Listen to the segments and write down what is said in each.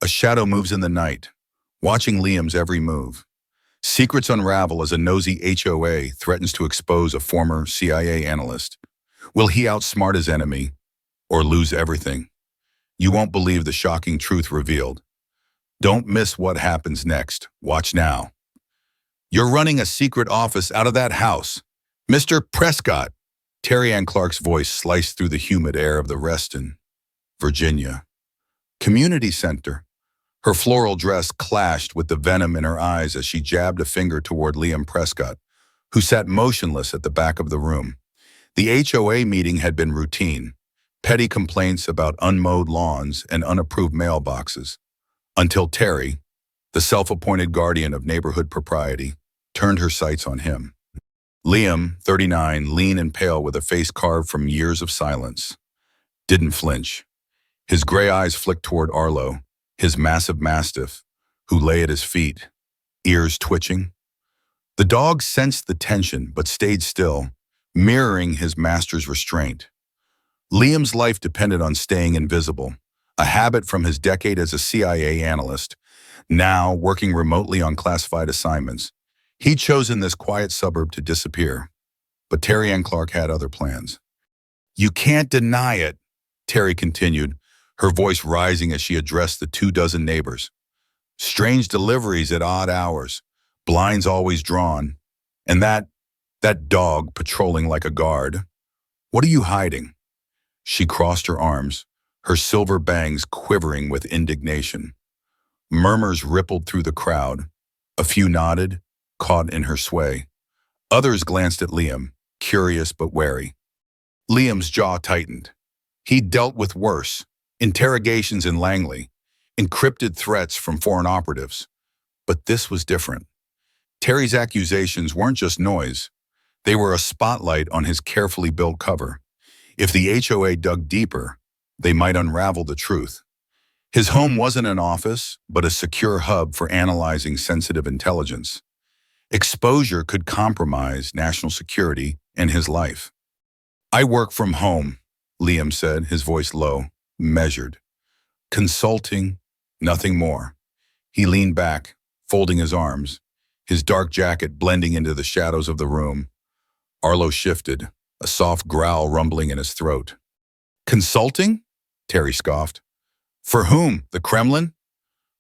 A shadow moves in the night, watching Liam's every move. Secrets unravel as a nosy HOA threatens to expose a former CIA analyst. Will he outsmart his enemy or lose everything? You won't believe the shocking truth revealed. Don't miss what happens next. Watch now. You're running a secret office out of that house. Mr. Prescott. Terry Ann Clark's voice sliced through the humid air of the Reston, Virginia community center. Her floral dress clashed with the venom in her eyes as she jabbed a finger toward Liam Prescott, who sat motionless at the back of the room. The HOA meeting had been routine, petty complaints about unmowed lawns and unapproved mailboxes, until Terry, the self-appointed guardian of neighborhood propriety, turned her sights on him. Liam, 39, lean and pale with a face carved from years of silence, didn't flinch. His gray eyes flicked toward Arlo, his massive mastiff, who lay at his feet, ears twitching. The dog sensed the tension but stayed still, mirroring his master's restraint. Liam's life depended on staying invisible, a habit from his decade as a CIA analyst. Now, working remotely on classified assignments, he'd chosen this quiet suburb to disappear. But Terry Ann Clark had other plans. You can't deny it, Terry continued, her voice rising as she addressed the 24 neighbors. Strange deliveries at odd hours, blinds always drawn, and that dog patrolling like a guard. What are you hiding? She crossed her arms, her silver bangs quivering with indignation. Murmurs rippled through the crowd. A few nodded, caught in her sway. Others glanced at Liam, curious but wary. Liam's jaw tightened. He'd dealt with worse. Interrogations in Langley, encrypted threats from foreign operatives. But this was different. Terry's accusations weren't just noise. They were a spotlight on his carefully built cover. If the HOA dug deeper, they might unravel the truth. His home wasn't an office, but a secure hub for analyzing sensitive intelligence. Exposure could compromise national security and his life. I work from home, Liam said, his voice low, measured. Consulting, nothing more. He leaned back, folding his arms, his dark jacket blending into the shadows of the room. Arlo shifted, a soft growl rumbling in his throat. Consulting? Terry scoffed. For whom? The Kremlin?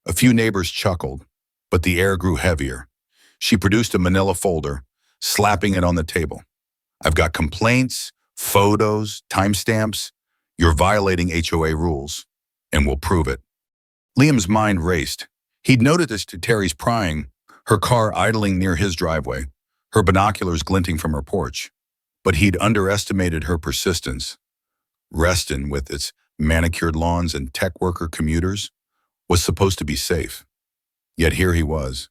A few neighbors chuckled, but the air grew heavier. She produced a manila folder, slapping it on the table. I've got complaints, photos, timestamps. You're violating HOA rules, and we'll prove it. Liam's mind raced. He'd noted this to Terry's prying, her car idling near his driveway, her binoculars glinting from her porch. But he'd underestimated her persistence. Reston, with its manicured lawns and tech worker commuters, was supposed to be safe. Yet here he was,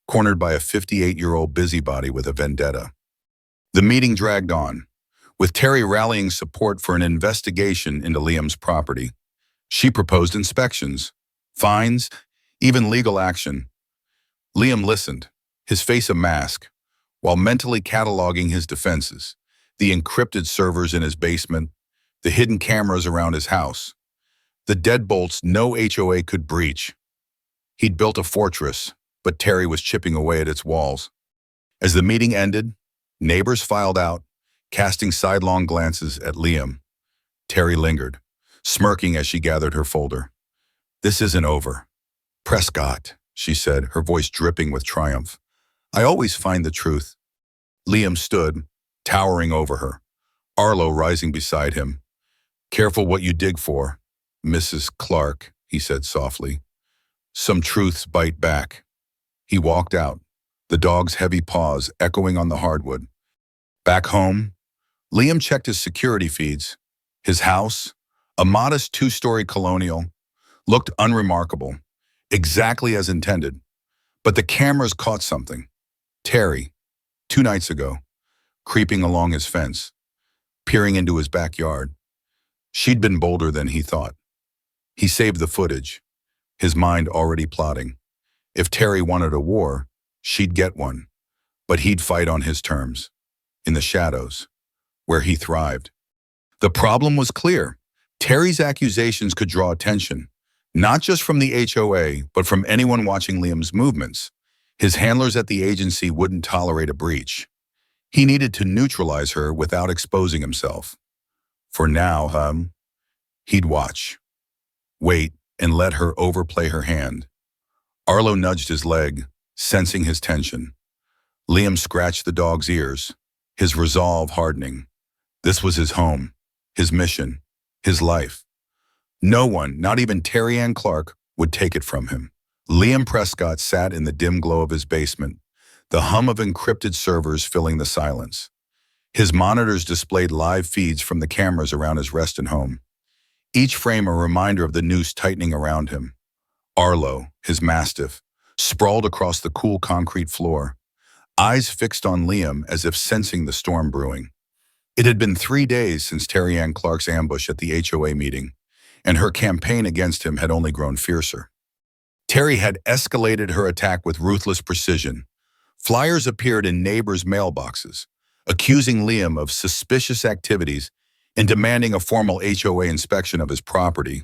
cornered by a 58-year-old busybody with a vendetta. The meeting dragged on, with Terry rallying support for an investigation into Liam's property. She proposed inspections, fines, even legal action. Liam listened, his face a mask, while mentally cataloging his defenses, the encrypted servers in his basement, the hidden cameras around his house, the deadbolts no HOA could breach. He'd built a fortress, but Terry was chipping away at its walls. As the meeting ended, neighbors filed out, casting sidelong glances at Liam. Terry lingered, smirking as she gathered her folder. This isn't over. Prescott, she said, her voice dripping with triumph. I always find the truth. Liam stood, towering over her, Arlo rising beside him. Careful what you dig for, Mrs. Clark, he said softly. Some truths bite back. He walked out, the dog's heavy paws echoing on the hardwood. Back home, Liam checked his security feeds. His house, a modest 2-story colonial, looked unremarkable, exactly as intended. But the cameras caught something. Terry, 2 nights ago, creeping along his fence, peering into his backyard. She'd been bolder than he thought. He saved the footage, his mind already plotting. If Terry wanted a war, she'd get one, but he'd fight on his terms, in the shadows, where he thrived. The problem was clear. Terry's accusations could draw attention, Not just from the HOA, but from anyone watching Liam's movements. His handlers at the agency wouldn't tolerate a breach. He needed to neutralize her without exposing himself. For now, he'd watch, wait, and let her overplay her hand. Arlo nudged his leg, sensing his tension. Liam scratched the dog's ears, his resolve hardening. This was his home, his mission, his life. No one, not even Terry Ann Clark, would take it from him. Liam Prescott sat in the dim glow of his basement, the hum of encrypted servers filling the silence. His monitors displayed live feeds from the cameras around his Reston home, each frame a reminder of the noose tightening around him. Arlo, his mastiff, sprawled across the cool concrete floor, eyes fixed on Liam as if sensing the storm brewing. It had been 3 days since Terry Ann Clark's ambush at the HOA meeting, and her campaign against him had only grown fiercer. Terry had escalated her attack with ruthless precision. Flyers appeared in neighbors' mailboxes, accusing Liam of suspicious activities and demanding a formal HOA inspection of his property.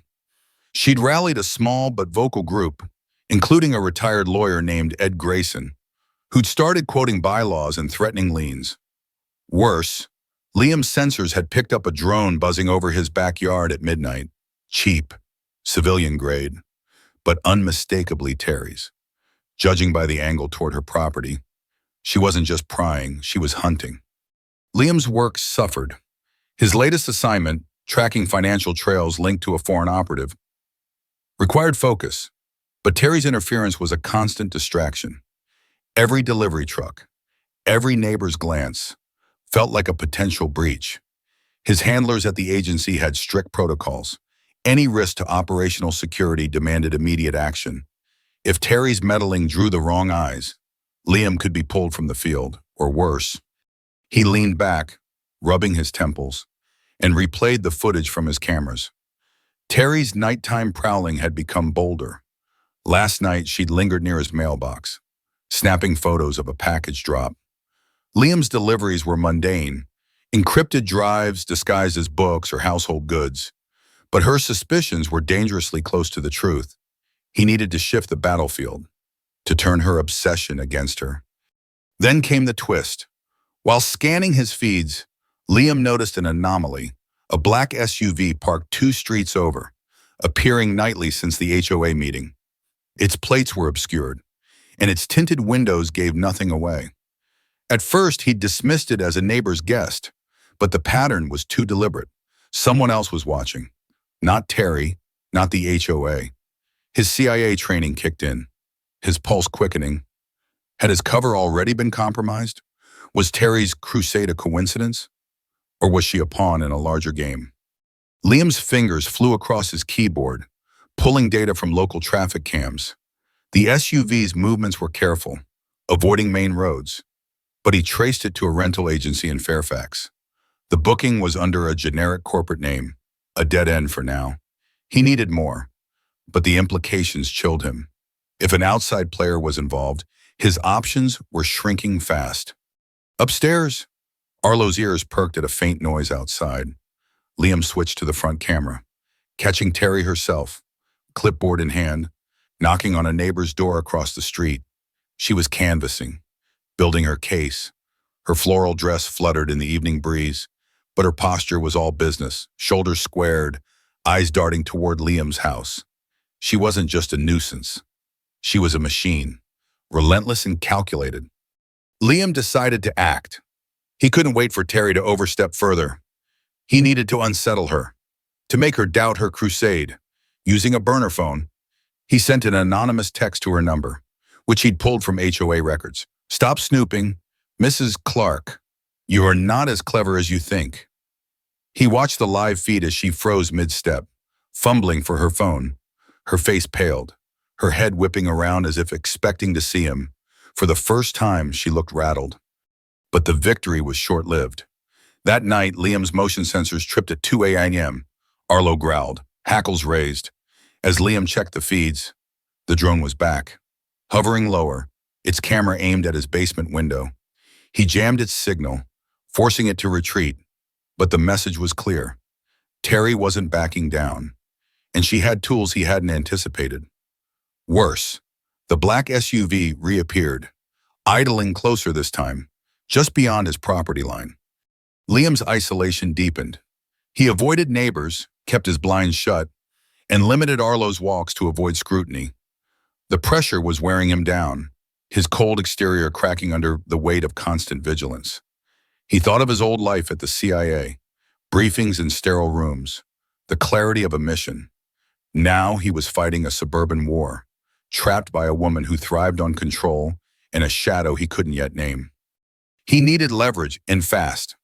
She'd rallied a small but vocal group, including a retired lawyer named Ed Grayson, who'd started quoting bylaws and threatening liens. Worse, Liam's sensors had picked up a drone buzzing over his backyard at midnight. Cheap, civilian grade, but unmistakably Terry's. Judging by the angle toward her property, she wasn't just prying, she was hunting. Liam's work suffered. His latest assignment, tracking financial trails linked to a foreign operative, required focus, but Terry's interference was a constant distraction. Every delivery truck, every neighbor's glance, felt like a potential breach. His handlers at the agency had strict protocols. Any risk to operational security demanded immediate action. If Terry's meddling drew the wrong eyes, Liam could be pulled from the field, or worse. He leaned back, rubbing his temples, and replayed the footage from his cameras. Terry's nighttime prowling had become bolder. Last night, she'd lingered near his mailbox, snapping photos of a package drop. Liam's deliveries were mundane, encrypted drives disguised as books or household goods. But her suspicions were dangerously close to the truth. He needed to shift the battlefield, to turn her obsession against her. Then came the twist. While scanning his feeds, Liam noticed an anomaly, a black SUV parked 2 streets over, appearing nightly since the HOA meeting. Its plates were obscured, and its tinted windows gave nothing away. At first, he'd dismissed it as a neighbor's guest, but the pattern was too deliberate. Someone else was watching. Not Terry, not the HOA. His CIA training kicked in, his pulse quickening. Had his cover already been compromised? Was Terry's crusade a coincidence? Or was she a pawn in a larger game? Liam's fingers flew across his keyboard, pulling data from local traffic cams. The SUV's movements were careful, avoiding main roads, but he traced it to a rental agency in Fairfax. The booking was under a generic corporate name. A dead end for now. He needed more, but the implications chilled him. If an outside player was involved, his options were shrinking fast. Upstairs, Arlo's ears perked at a faint noise outside. Liam switched to the front camera, catching Terry herself, clipboard in hand, knocking on a neighbor's door across the street. She was canvassing, building her case. Her floral dress fluttered in the evening breeze, but her posture was all business, shoulders squared, eyes darting toward Liam's house. She wasn't just a nuisance. She was a machine, relentless and calculated. Liam decided to act. He couldn't wait for Terry to overstep further. He needed to unsettle her, to make her doubt her crusade. Using a burner phone, he sent an anonymous text to her number, which he'd pulled from HOA records. "Stop snooping. Mrs. Clark, you are not as clever as you think." He watched the live feed as she froze mid-step, fumbling for her phone. Her face paled, her head whipping around as if expecting to see him. For the first time, she looked rattled. But the victory was short-lived. That night, Liam's motion sensors tripped at 2 a.m. Arlo growled, hackles raised. As Liam checked the feeds, the drone was back, hovering lower, its camera aimed at his basement window. He jammed its signal, forcing it to retreat, but the message was clear. Terry wasn't backing down, and she had tools he hadn't anticipated. Worse, the black SUV reappeared, idling closer this time, just beyond his property line. Liam's isolation deepened. He avoided neighbors, kept his blinds shut, and limited Arlo's walks to avoid scrutiny. The pressure was wearing him down, his cold exterior cracking under the weight of constant vigilance. He thought of his old life at the CIA, briefings in sterile rooms, the clarity of a mission. Now he was fighting a suburban war, trapped by a woman who thrived on control and a shadow he couldn't yet name. He needed leverage, and fast.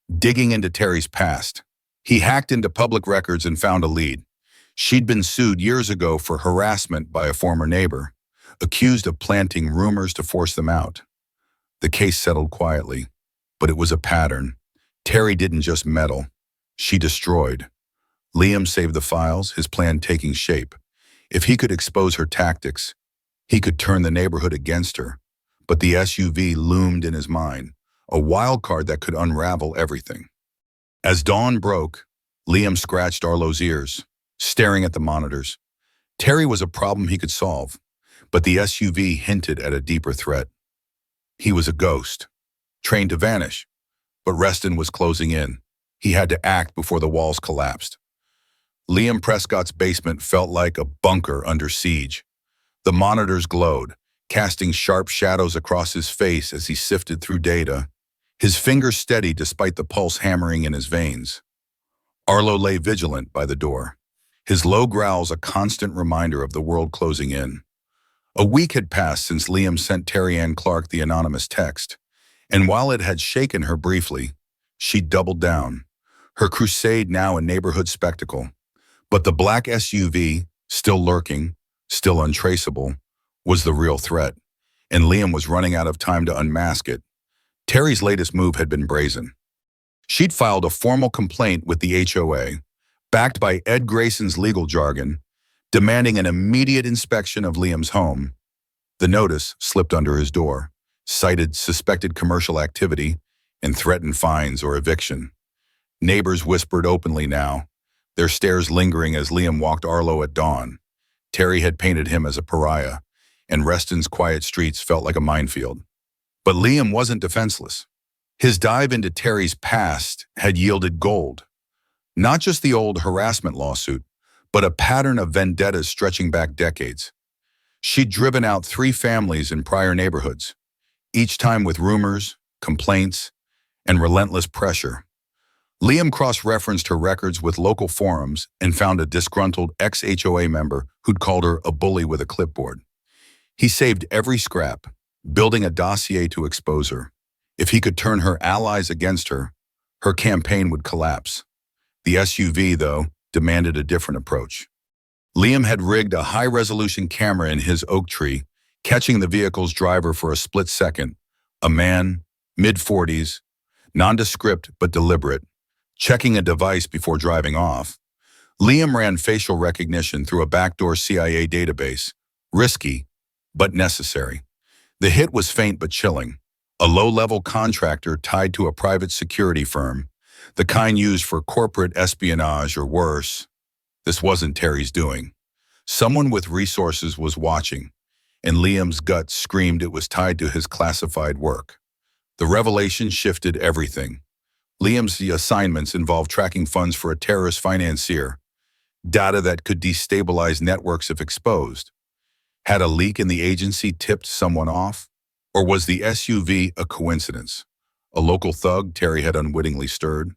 Digging into Terry's past, he hacked into public records and found a lead. She'd been sued years ago for harassment by a former neighbor, accused of planting rumors to force them out. The case settled quietly, but it was a pattern. Terry didn't just meddle, she destroyed. Liam saved the files, his plan taking shape. If he could expose her tactics, he could turn the neighborhood against her. But the SUV loomed in his mind, a wild card that could unravel everything. As dawn broke, Liam scratched Arlo's ears, staring at the monitors. Terry was a problem he could solve, but the SUV hinted at a deeper threat. He was a ghost, trained to vanish, but Reston was closing in. He had to act before the walls collapsed. Liam Prescott's basement felt like a bunker under siege. The monitors glowed, casting sharp shadows across his face as he sifted through data, his fingers steady despite the pulse hammering in his veins. Arlo lay vigilant by the door, his low growls a constant reminder of the world closing in. A week had passed since Liam sent Terry Ann Clark the anonymous text, and while it had shaken her briefly, she doubled down, her crusade now a neighborhood spectacle. But the black SUV, still lurking, still untraceable, was the real threat, and Liam was running out of time to unmask it. Terry's latest move had been brazen. She'd filed a formal complaint with the HOA, backed by Ed Grayson's legal jargon, demanding an immediate inspection of Liam's home. The notice slipped under his door, cited suspected commercial activity, and threatened fines or eviction. Neighbors whispered openly now, their stares lingering as Liam walked Arlo at dawn. Terry had painted him as a pariah, and Reston's quiet streets felt like a minefield. But Liam wasn't defenseless. His dive into Terry's past had yielded gold. Not just the old harassment lawsuit, but a pattern of vendettas stretching back decades. She'd driven out 3 families in prior neighborhoods, each time with rumors, complaints, and relentless pressure. Liam cross-referenced her records with local forums and found a disgruntled ex-HOA member who'd called her a bully with a clipboard. He saved every scrap, building a dossier to expose her. If he could turn her allies against her, her campaign would collapse. The SUV, though, demanded a different approach. Liam had rigged a high-resolution camera in his oak tree, catching the vehicle's driver for a split second. A man, mid-40s, nondescript but deliberate, checking a device before driving off. Liam ran facial recognition through a backdoor CIA database. Risky, but necessary. The hit was faint but chilling. A low-level contractor tied to a private security firm, the kind used for corporate espionage or worse. This wasn't Terry's doing. Someone with resources was watching, and Liam's gut screamed it was tied to his classified work. The revelation shifted everything. Liam's assignments involved tracking funds for a terrorist financier, data that could destabilize networks if exposed. Had a leak in the agency tipped someone off? Or was the SUV a coincidence? A local thug Terry had unwittingly stirred?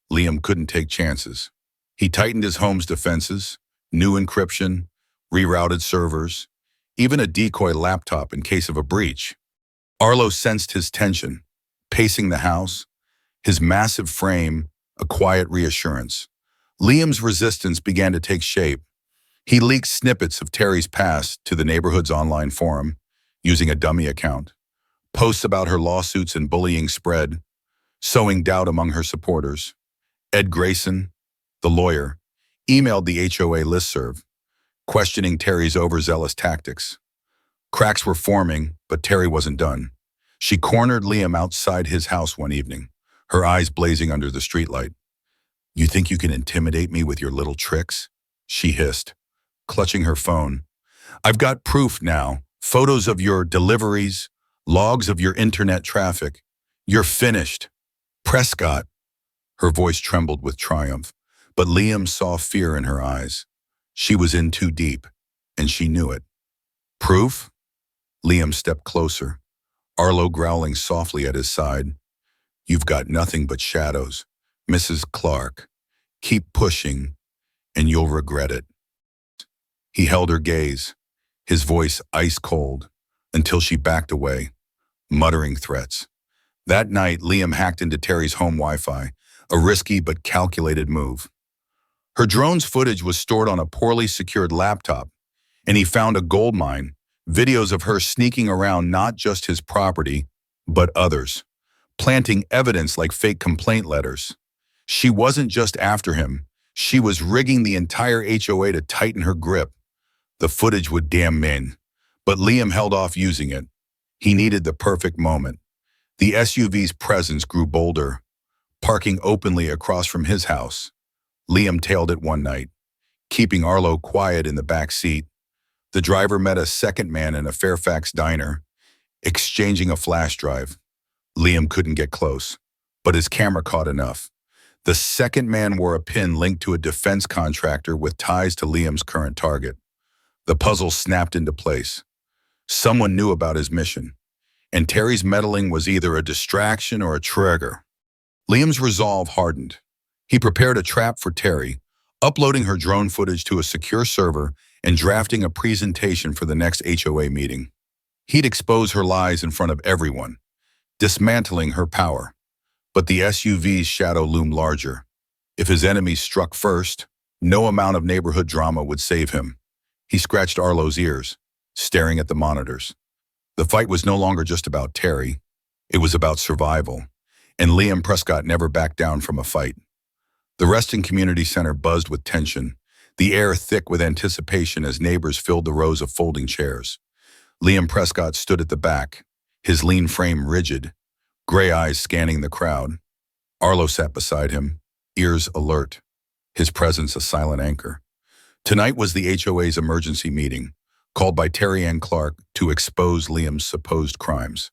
Liam couldn't take chances. He tightened his home's defenses, new encryption, rerouted servers, even a decoy laptop in case of a breach. Arlo sensed his tension, pacing the house, his massive frame a quiet reassurance. Liam's resistance began to take shape. He leaked snippets of Terry's past to the neighborhood's online forum, using a dummy account. Posts about her lawsuits and bullying spread, sowing doubt among her supporters. Ed Grayson, the lawyer, emailed the HOA listserv, questioning Terry's overzealous tactics. Cracks were forming, but Terry wasn't done. She cornered Liam outside his house one evening, her eyes blazing under the streetlight. "You think you can intimidate me with your little tricks?" she hissed, clutching her phone. "I've got proof now. Photos of your deliveries, logs of your internet traffic. You're finished." "Prescott." Her voice trembled with triumph, but Liam saw fear in her eyes. She was in too deep, and she knew it. "Proof?" Liam stepped closer, Arlo growling softly at his side. "You've got nothing but shadows, Mrs. Clark. Keep pushing, and you'll regret it." He held her gaze, his voice ice cold, until she backed away, muttering threats. That night, Liam hacked into Terry's home Wi-Fi, a risky but calculated move. Her drone's footage was stored on a poorly secured laptop, and he found a goldmine, videos of her sneaking around not just his property, but others, planting evidence like fake complaint letters. She wasn't just after him, she was rigging the entire HOA to tighten her grip. The footage would damn in, but Liam held off using it. He needed the perfect moment. The SUV's presence grew bolder, parking openly across from his house. Liam tailed it one night, keeping Arlo quiet in the back seat. The driver met a second man in a Fairfax diner, exchanging a flash drive. Liam couldn't get close, but his camera caught enough. The second man wore a pin linked to a defense contractor with ties to Liam's current target. The puzzle snapped into place. Someone knew about his mission, and Terry's meddling was either a distraction or a trigger. Liam's resolve hardened. He prepared a trap for Terry, uploading her drone footage to a secure server and drafting a presentation for the next HOA meeting. He'd expose her lies in front of everyone, dismantling her power. But the SUV's shadow loomed larger. If his enemies struck first, no amount of neighborhood drama would save him. He scratched Arlo's ears, staring at the monitors. The fight was no longer just about Terry. It was about survival, and Liam Prescott never backed down from a fight. The Reston Community Center buzzed with tension, the air thick with anticipation as neighbors filled the rows of folding chairs. Liam Prescott stood at the back, his lean frame rigid, gray eyes scanning the crowd. Arlo sat beside him, ears alert, his presence a silent anchor. Tonight was the HOA's emergency meeting, called by Terry Ann Clark to expose Liam's supposed crimes.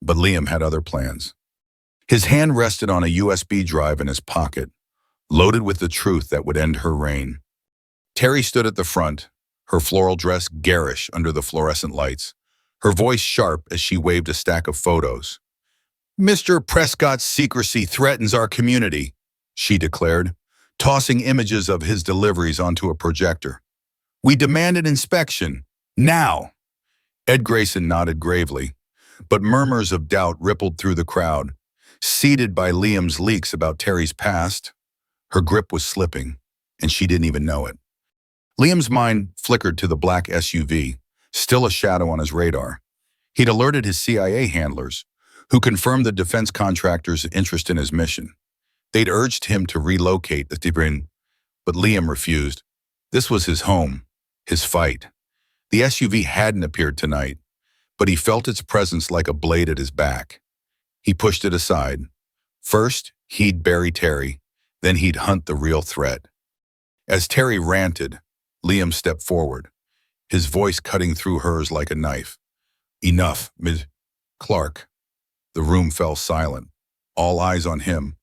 But Liam had other plans. His hand rested on a USB drive in his pocket, loaded with the truth that would end her reign. Terry stood at the front, her floral dress garish under the fluorescent lights, her voice sharp as she waved a stack of photos. "Mr. Prescott's secrecy threatens our community," she declared, tossing images of his deliveries onto a projector. "We demand an inspection, now." Ed Grayson nodded gravely, but murmurs of doubt rippled through the crowd, seeded by Liam's leaks about Terry's past. Her grip was slipping, and she didn't even know it. Liam's mind flickered to the black SUV, still a shadow on his radar. He'd alerted his CIA handlers, who confirmed the defense contractor's interest in his mission. They'd urged him to relocate the Tibrin, but Liam refused. This was his home, his fight. The SUV hadn't appeared tonight, but he felt its presence like a blade at his back. He pushed it aside. First, he'd bury Terry, then he'd hunt the real threat. As Terry ranted, Liam stepped forward, his voice cutting through hers like a knife. "Enough, Ms. Clark." The room fell silent, all eyes on him.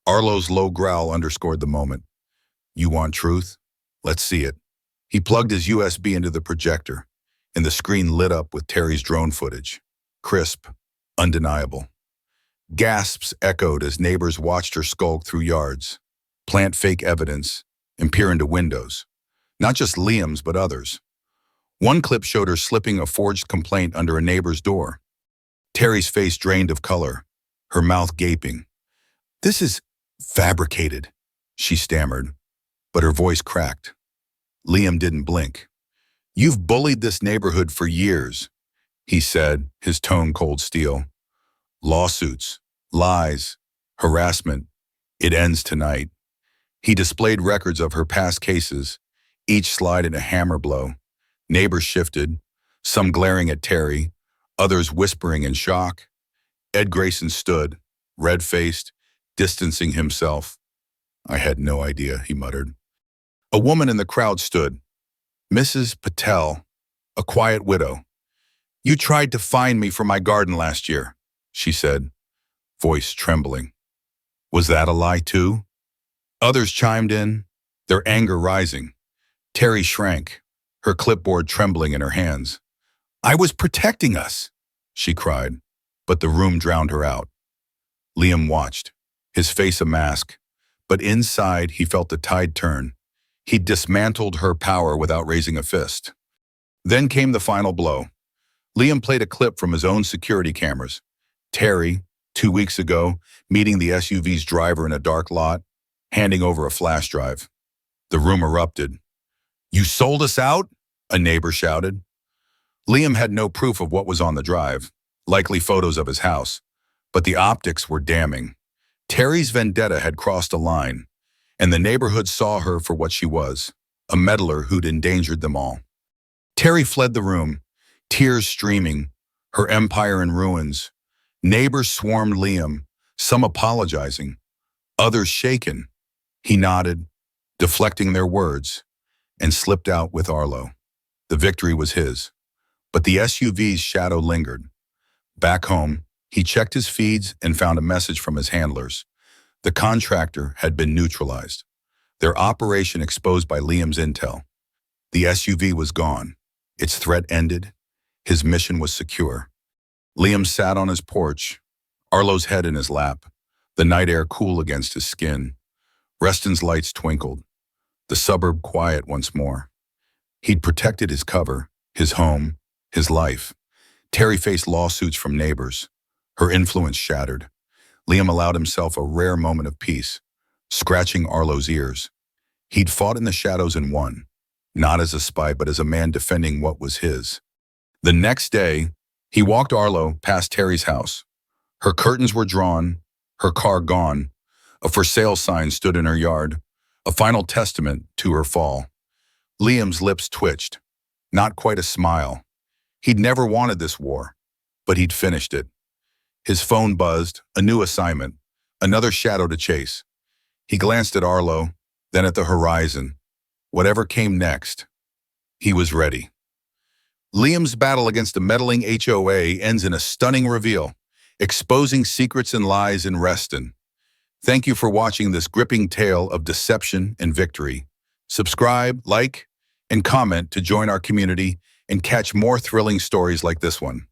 Arlo's low growl underscored the moment. "You want truth? Let's see it." He plugged his USB into the projector, and the screen lit up with Terry's drone footage. Crisp, undeniable. Gasps echoed as neighbors watched her skulk through yards, plant fake evidence, and peer into windows. Not just Liam's, but others. One clip showed her slipping a forged complaint under a neighbor's door. Terry's face drained of color, her mouth gaping. "This is fabricated," she stammered, but her voice cracked. Liam didn't blink. "You've bullied this neighborhood for years," he said, his tone cold steel. "Lawsuits, lies, harassment. It ends tonight." He displayed records of her past cases, each slide in a hammer blow. Neighbors shifted, some glaring at Terry, others whispering in shock. Ed Grayson stood, red-faced, distancing himself. "I had no idea," he muttered. A woman in the crowd stood. Mrs. Patel, a quiet widow. You tried to find me for my garden last year, she said, voice trembling. Was that a lie too? Others chimed in, their anger rising. Terry shrank, her clipboard trembling in her hands. I was protecting us, she cried, but the room drowned her out. Liam watched, his face a mask, but inside he felt the tide turn. He'd dismantled her power without raising a fist. Then came the final blow. Liam played a clip from his own security cameras. Terry, 2 weeks ago, meeting the SUV's driver in a dark lot, handing over a flash drive. The room erupted. You sold us out? A neighbor shouted. Liam had no proof of what was on the drive, likely photos of his house, but the optics were damning. Terry's vendetta had crossed a line, and the neighborhood saw her for what she was, a meddler who'd endangered them all. Terry fled the room, tears streaming, her empire in ruins. Neighbors swarmed Liam, some apologizing, others shaken. He nodded, deflecting their words, and slipped out with Arlo. The victory was his, but the SUV's shadow lingered. Back home, he checked his feeds and found a message from his handlers. The contractor had been neutralized, their operation exposed by Liam's intel. The SUV was gone, its threat ended, his mission was secure. Liam sat on his porch, Arlo's head in his lap, the night air cool against his skin. Reston's lights twinkled, the suburb quiet once more. He'd protected his cover, his home, his life. Terry faced lawsuits from neighbors, her influence shattered. Liam allowed himself a rare moment of peace, scratching Arlo's ears. He'd fought in the shadows and won, not as a spy but as a man defending what was his. The next day, he walked Arlo past Terry's house. Her curtains were drawn, her car gone. A for sale sign stood in her yard, a final testament to her fall. Liam's lips twitched, not quite a smile. He'd never wanted this war, but he'd finished it. His phone buzzed, a new assignment, another shadow to chase. He glanced at Arlo, then at the horizon. Whatever came next, he was ready. Liam's battle against the meddling HOA ends in a stunning reveal, exposing secrets and lies in Reston. Thank you for watching this gripping tale of deception and victory. Subscribe, like, and comment to join our community and catch more thrilling stories like this one.